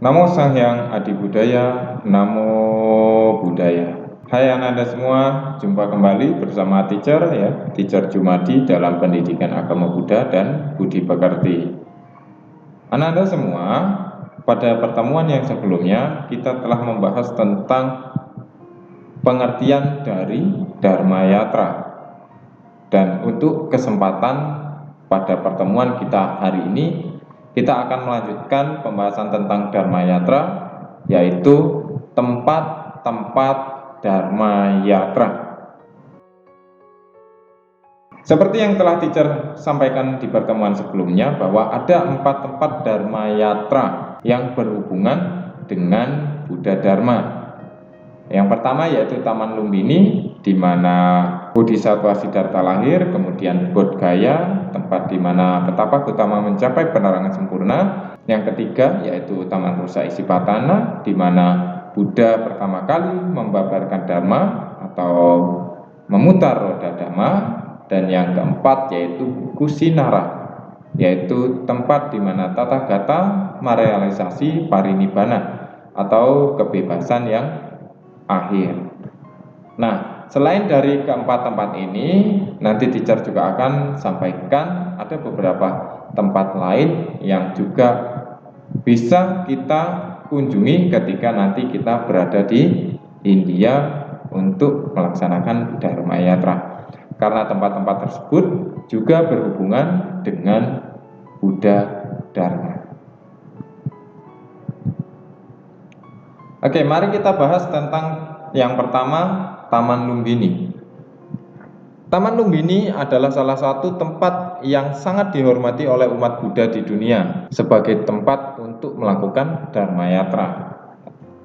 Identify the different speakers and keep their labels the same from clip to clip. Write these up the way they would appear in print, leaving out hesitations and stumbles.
Speaker 1: Namo Sang Hyang Adi Budaya, Namo Buddhaya. Hai anak-anak semua, jumpa kembali bersama Teacher Jumadi dalam pendidikan agama Buddha dan Budi Pekerti. Anak-anak semua, pada pertemuan yang sebelumnya kita telah membahas tentang pengertian dari Dharma Yatra. Dan untuk kesempatan pada pertemuan kita hari ini, kita akan melanjutkan pembahasan tentang Dharma Yatra, yaitu tempat-tempat Dharma Yatra. Seperti yang telah teacher sampaikan di pertemuan sebelumnya, bahwa ada 4 tempat Dharma Yatra yang berhubungan dengan Buddha Dharma. Yang pertama yaitu Taman Lumbini, di mana Bodhisattva Siddhartha lahir, kemudian Bodh Gaya, tempat di mana Petapa Gautama mencapai penerangan sempurna. Yang ketiga yaitu Taman Rusa Isipatana, di mana Buddha pertama kali membabarkan Dharma atau memutar roda Dhamma. Dan yang keempat yaitu Kusinara, yaitu tempat di mana Tathagata merealisasi parinibbana atau kebebasan yang akhir. Nah, selain dari keempat tempat ini, nanti teacher juga akan sampaikan ada beberapa tempat lain yang juga bisa kita kunjungi ketika nanti kita berada di India untuk melaksanakan Dharma Yatra. Karena tempat-tempat tersebut juga berhubungan dengan Buddha Dharma. Oke, mari kita bahas tentang yang pertama, Taman Lumbini. Taman Lumbini adalah salah satu tempat yang sangat dihormati oleh umat Buddha di dunia sebagai tempat untuk melakukan Dharma Yatra.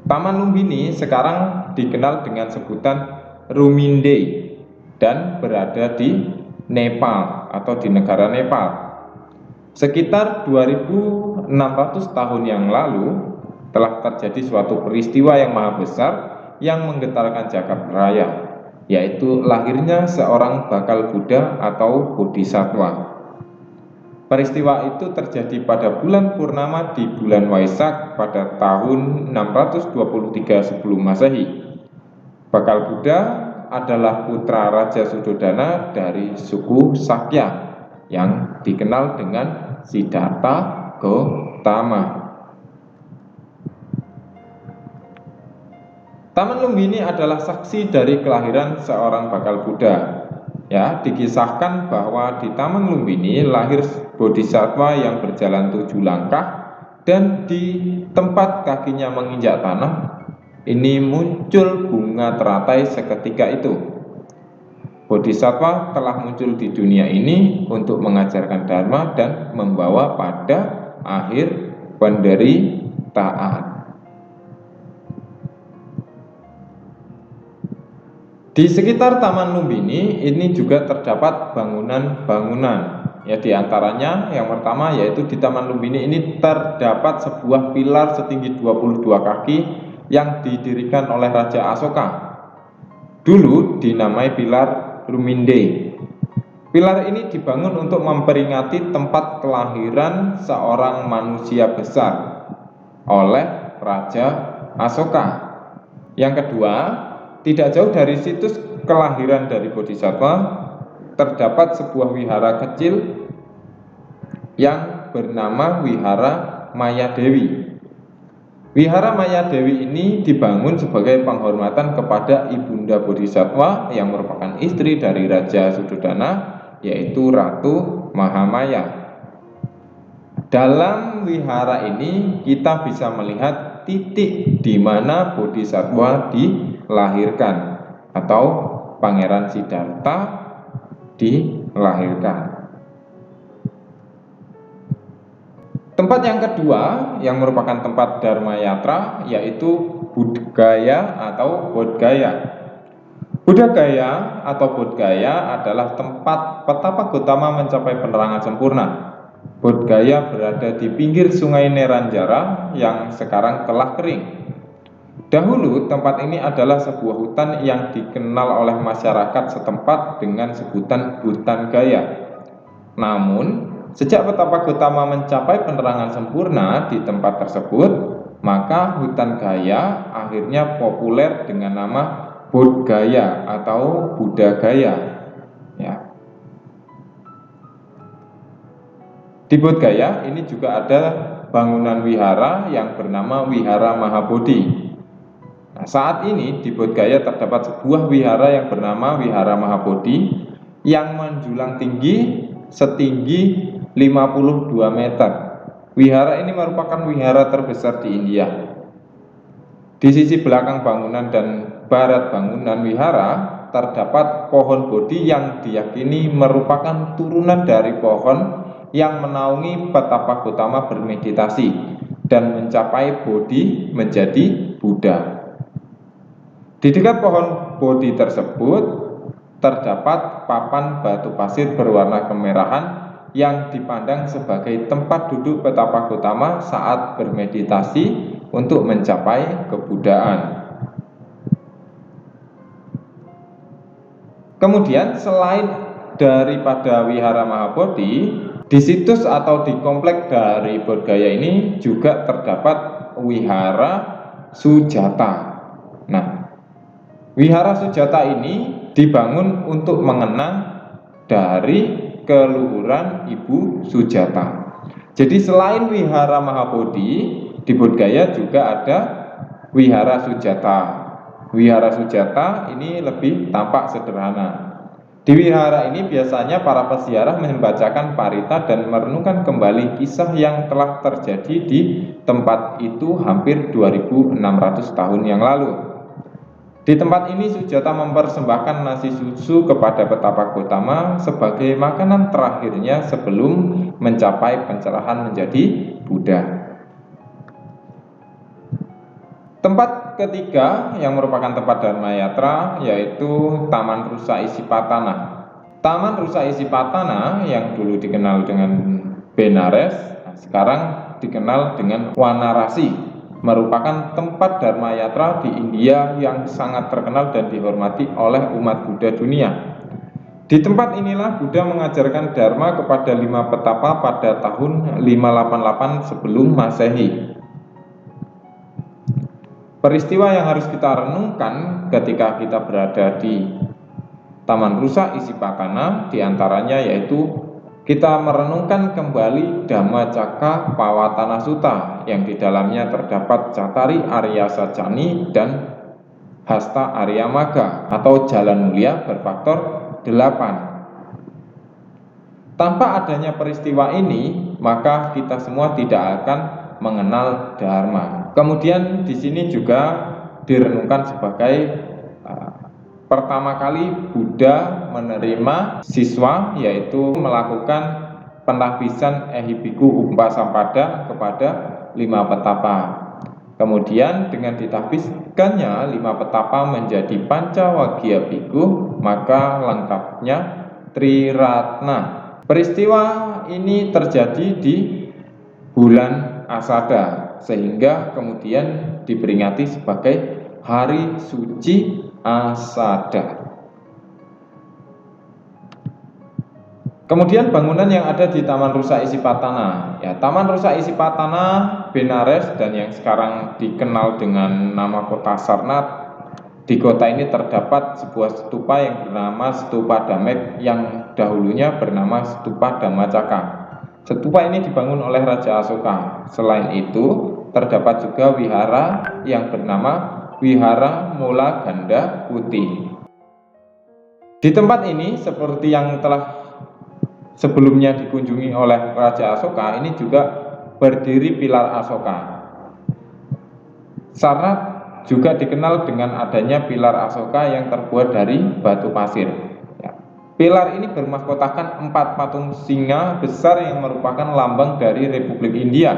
Speaker 1: Taman Lumbini sekarang dikenal dengan sebutan Ruminde dan berada di Nepal atau di negara Nepal. Sekitar 2600 tahun yang lalu telah terjadi suatu peristiwa yang maha besar yang menggetarkan jagat raya, yaitu lahirnya seorang bakal Buddha atau Bodhisattva. Peristiwa itu terjadi pada bulan purnama di bulan Waisak pada tahun 623 sebelum Masehi. Bakal Buddha adalah putra Raja Suddhodana dari suku Sakya yang dikenal dengan Siddhartha Gautama. Taman Lumbini adalah saksi dari kelahiran seorang bakal Buddha. Ya, dikisahkan bahwa di Taman Lumbini lahir Bodhisattva yang berjalan 7 langkah, dan di tempat kakinya menginjak tanah ini muncul bunga teratai seketika itu. Bodhisattva telah muncul di dunia ini untuk mengajarkan Dharma dan membawa pada akhir penderitaan. Di sekitar Taman Lumbini ini juga terdapat bangunan-bangunan. Ya, di antaranya yang pertama yaitu di Taman Lumbini ini terdapat sebuah pilar setinggi 22 kaki yang didirikan oleh Raja Asoka. Dulu dinamai pilar Ruminde. Pilar ini dibangun untuk memperingati tempat kelahiran seorang manusia besar oleh Raja Asoka. Yang kedua, tidak jauh dari situs kelahiran dari Bodhisattva terdapat sebuah wihara kecil yang bernama Wihara Mayadewi. Wihara Mayadewi ini dibangun sebagai penghormatan kepada Ibunda Bodhisattva yang merupakan istri dari Raja Suddhodana, yaitu Ratu Mahamaya. Dalam wihara ini kita bisa melihat titik di mana Bodhisattva dilahirkan atau Pangeran Siddhartha dilahirkan. Tempat yang kedua yang merupakan tempat Dharma Yatra yaitu Bodh Gaya atau Bodh Gaya. Bodh Gaya atau Bodh Gaya adalah tempat Petapa Gautama mencapai penerangan sempurna. Bodh Gaya berada di pinggir sungai Neranjara yang sekarang telah kering. Dahulu tempat ini adalah sebuah hutan yang dikenal oleh masyarakat setempat dengan sebutan Hutan Gaya. Namun sejak Petapa Gautama mencapai penerangan sempurna di tempat tersebut, maka hutan Gaya akhirnya populer dengan nama Bodh Gaya atau Buddha Gaya. Ya. Di Bodh Gaya ini juga ada bangunan wihara yang bernama Wihara Mahabodhi. Nah, saat ini di Bodh Gaya terdapat sebuah wihara yang bernama Wihara Mahabodhi yang menjulang tinggi setinggi 52 meter. Wihara ini merupakan wihara terbesar di India. Di sisi belakang bangunan dan barat bangunan wihara terdapat pohon bodhi yang diyakini merupakan turunan dari pohon yang menaungi Petapa Gautama bermeditasi dan mencapai bodhi menjadi Buddha. Di dekat pohon bodhi tersebut terdapat papan batu pasir berwarna kemerahan yang dipandang sebagai tempat duduk Petapa Gautama saat bermeditasi untuk mencapai kebuddhaan. Kemudian selain daripada Wihara Mahabodhi, di situs atau di komplek dari Bodh Gaya ini juga terdapat Wihara Sujata. Nah, Wihara Sujata ini dibangun untuk mengenang dari keluhuran Ibu Sujata. Jadi selain Wihara Mahabodhi, di Bodh Gaya juga ada Wihara Sujata. Wihara Sujata ini lebih tampak sederhana. Di wihara ini biasanya para peziarah membacakan parita dan merenungkan kembali kisah yang telah terjadi di tempat itu hampir 2600 tahun yang lalu. Di tempat ini Sujata mempersembahkan nasi susu kepada Petapa Gautama sebagai makanan terakhirnya sebelum mencapai pencerahan menjadi Buddha. Tempat ketiga yang merupakan tempat Dharma Yatra yaitu Taman Rusa Isipatana. Taman Rusa Isipatana yang dulu dikenal dengan Benares, sekarang dikenal dengan Wanarasi, merupakan tempat Dharma Yatra di India yang sangat terkenal dan dihormati oleh umat Buddha dunia. Di tempat inilah Buddha mengajarkan Dharma kepada 5 petapa pada tahun 588 sebelum Masehi. Peristiwa yang harus kita renungkan ketika kita berada di Taman Rusa Isipatana diantaranya yaitu kita merenungkan kembali Dhammacakka Pawatana Sutta yang di dalamnya terdapat Cattari Arya Sacani dan Hasta Arya Magga atau jalan mulia berfaktor 8. Tanpa adanya peristiwa ini, maka kita semua tidak akan mengenal Dharma. Kemudian di sini juga direnungkan sebagai pertama kali Buddha menerima siswa, yaitu melakukan pentahbisan Ehibiku Upasampada kepada 5 petapa. Kemudian dengan ditahbiskannya 5 petapa menjadi Pancawagya Bhikkhu, maka lengkapnya Triratna. Peristiwa ini terjadi di bulan Asada, sehingga kemudian diperingati sebagai Hari Suci Asada. Kemudian bangunan yang ada di Taman Rusa Isipatana, ya, Taman Rusa Isipatana Benares dan yang sekarang dikenal dengan nama kota Sarnath. Di kota ini terdapat sebuah stupa yang bernama Stupa Dhamek yang dahulunya bernama Stupa Dhammacakka. Stupa ini dibangun oleh Raja Asoka. Selain itu, terdapat juga wihara yang bernama Wihara Mula Ganda Putih. Di tempat ini, seperti yang telah sebelumnya dikunjungi oleh Raja Asoka, ini juga berdiri pilar Asoka. Sarnath juga dikenal dengan adanya pilar Asoka yang terbuat dari batu pasir. Pilar ini bermahkotakan 4 patung singa besar yang merupakan lambang dari Republik India.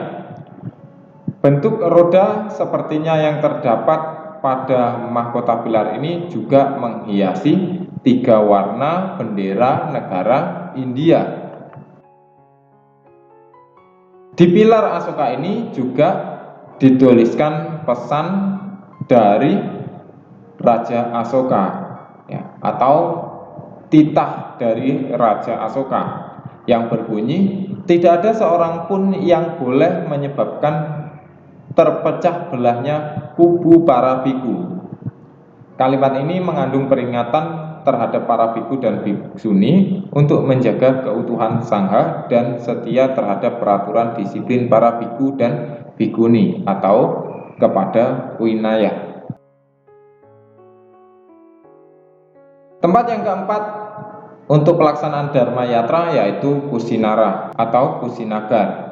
Speaker 1: Bentuk roda sepertinya yang terdapat pada mahkota pilar ini juga menghiasi 3 warna bendera negara India. Di pilar Asoka ini juga dituliskan pesan dari Raja Asoka, ya, atau titah dari Raja Asoka yang berbunyi, tidak ada seorang pun yang boleh menyebabkan terpecah belahnya kubu para biku. Kalimat ini mengandung peringatan terhadap para biku dan biksuni untuk menjaga keutuhan sangha dan setia terhadap peraturan disiplin para biku dan bikuni atau kepada winaya. Tempat yang keempat untuk pelaksanaan Dharma Yatra yaitu Kusinara atau Kusinagar.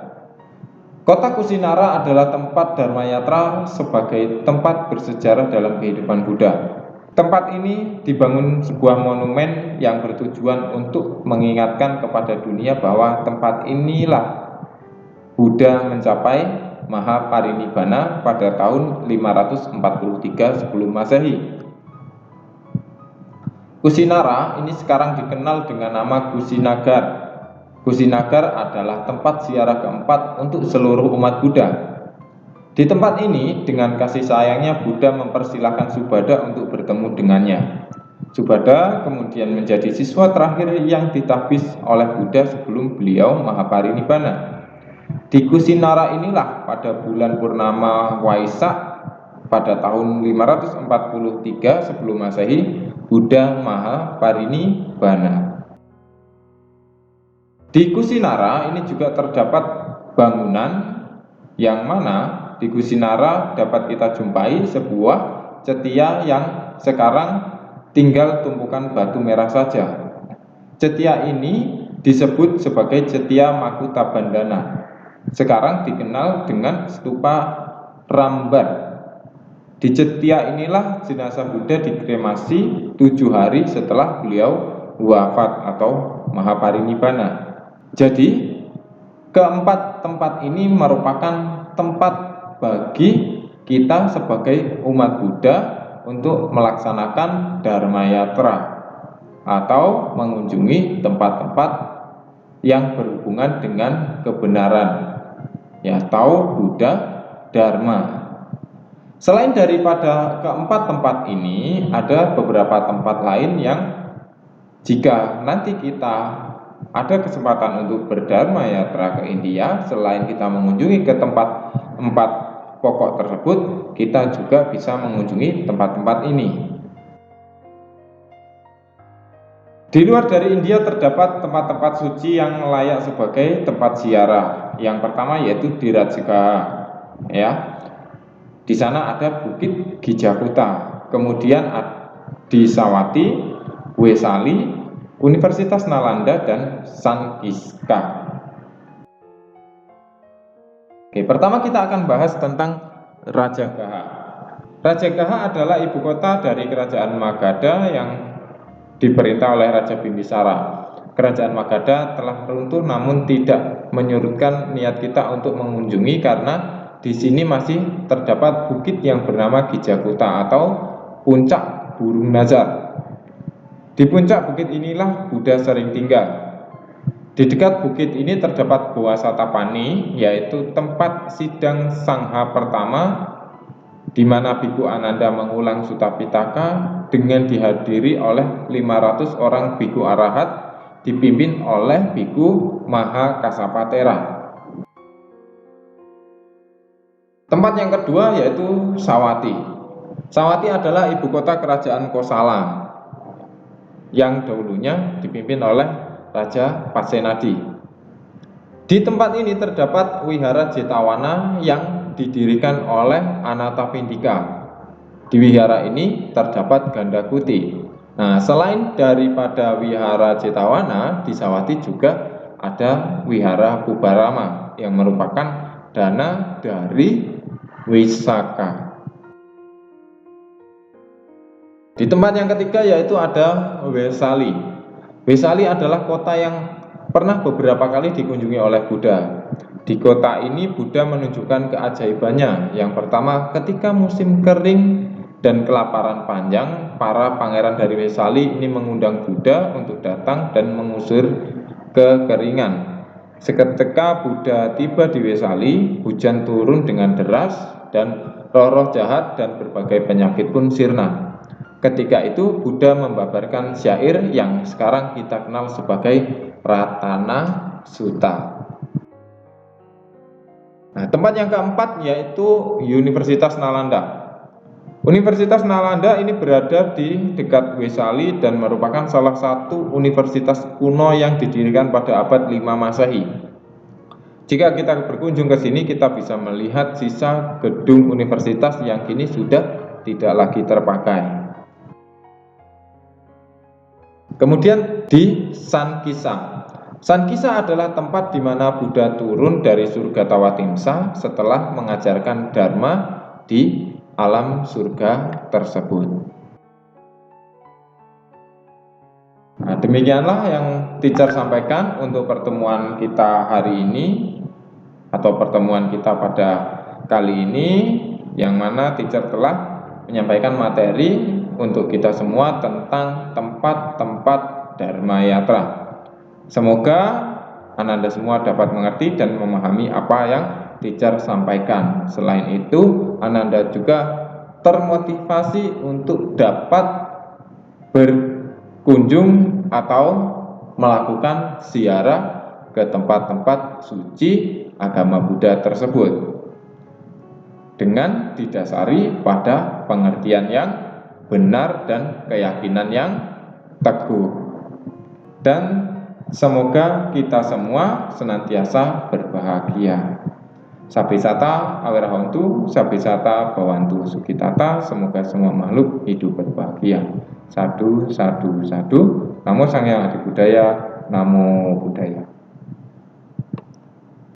Speaker 1: Kota Kusinara adalah tempat Dharma Yatra sebagai tempat bersejarah dalam kehidupan Buddha. Tempat ini dibangun sebuah monumen yang bertujuan untuk mengingatkan kepada dunia bahwa tempat inilah Buddha mencapai Mahaparinibbana pada tahun 543 sebelum Masehi. Kusinara ini sekarang dikenal dengan nama Kusinagar. Kusinagar adalah tempat ziarah keempat untuk seluruh umat Buddha. Di tempat ini, dengan kasih sayangnya Buddha mempersilahkan Subhada untuk bertemu dengannya. Subhada kemudian menjadi siswa terakhir yang ditahbis oleh Buddha sebelum beliau Mahaparinibbana. Di Kusinara inilah pada bulan purnama Waisak pada tahun 543 sebelum Masehi Buddha Mahaparinibbana. Di Kusinara ini juga terdapat bangunan yang mana di Kusinara dapat kita jumpai sebuah cetia yang sekarang tinggal tumpukan batu merah saja. Cetia ini disebut sebagai Cetia Makutabandana. Sekarang dikenal dengan stupa Ramban. Di cetia inilah jenazah Buddha dikremasi 7 hari setelah beliau wafat atau Mahaparinibbana. Jadi keempat tempat ini merupakan tempat bagi kita sebagai umat Buddha untuk melaksanakan Dharma Yatra atau mengunjungi tempat-tempat yang berhubungan dengan kebenaran atau Buddha Dharma. Selain daripada keempat tempat ini, ada beberapa tempat lain yang jika nanti kita ada kesempatan untuk berdharma yatra ke India, selain kita mengunjungi ke tempat 4 pokok tersebut, kita juga bisa mengunjungi tempat-tempat ini. Di luar dari India terdapat tempat-tempat suci yang layak sebagai tempat ziarah. Yang pertama yaitu di Rajagaha, ya. Di sana ada Bukit Gijakuta, kemudian di Sawati, Wesali, Universitas Nalanda, dan Sankiska. Oke, pertama kita akan bahas tentang Rajagaha. Rajagaha adalah ibu kota dari Kerajaan Magadha yang diperintah oleh Raja Bimbisara. Kerajaan Magadha telah runtuh namun tidak menyurutkan niat kita untuk mengunjungi karena di sini masih terdapat bukit yang bernama Gijakuta atau Puncak Burung Nazar. Di puncak bukit inilah Buddha sering tinggal. Di dekat bukit ini terdapat Goa Satapani, yaitu tempat sidang sangha pertama di mana Biku Ananda mengulang Sutta Pitaka dengan dihadiri oleh 500 orang Biku Arahat dipimpin oleh Biku Mahakasapatera. Tempat yang kedua yaitu Sawati. Sawati adalah ibu kota kerajaan Kosala yang dahulunya dipimpin oleh Raja Pasenadi. Di tempat ini terdapat Wihara Jetawana yang didirikan oleh Anathapindika. Di wihara ini terdapat Ganda Kuti. Nah, selain daripada Wihara Jetawana, di Sawati juga ada Wihara Pubarama yang merupakan dana dari Wisaka. Di tempat yang ketiga yaitu ada Wesali. Wesali adalah kota yang pernah beberapa kali dikunjungi oleh Buddha. Di kota ini Buddha menunjukkan keajaibannya. Yang pertama, ketika musim kering dan kelaparan panjang, para pangeran dari Wesali ini mengundang Buddha untuk datang dan mengusir kekeringan. Seketika Buddha tiba di Wesali, hujan turun dengan deras dan roh-roh jahat dan berbagai penyakit pun sirna. Ketika itu Buddha membabarkan syair yang sekarang kita kenal sebagai Ratana Sutta. Nah, tempat yang keempat yaitu Universitas Nalanda. Universitas Nalanda ini berada di dekat Wesali dan merupakan salah satu universitas kuno yang didirikan pada abad 5 Masehi. Jika kita berkunjung ke sini, kita bisa melihat sisa gedung universitas yang kini sudah tidak lagi terpakai. Kemudian di Sankisa. Sankisa adalah tempat di mana Buddha turun dari surga Tawatimsa setelah mengajarkan Dharma di alam surga tersebut. Nah, demikianlah yang teacher sampaikan untuk pertemuan kita hari ini atau pertemuan kita pada kali ini, yang mana teacher telah menyampaikan materi untuk kita semua tentang tempat-tempat Dharma Yatra. Semoga Ananda semua dapat mengerti dan memahami apa yang teacher sampaikan. Selain itu, Ananda juga termotivasi untuk dapat berkunjung atau melakukan ziarah ke tempat-tempat suci agama Buddha tersebut dengan didasari pada pengertian yang benar dan keyakinan yang teguh. Dan semoga kita semua senantiasa berbahagia. Sabisata awirahontu, sabisata bawantu sukitata. Semoga semua makhluk hidup berbahagia. Sadu, sadu, sadu. Namo Sang Hyang Adi Budaya, Namo Buddhaya.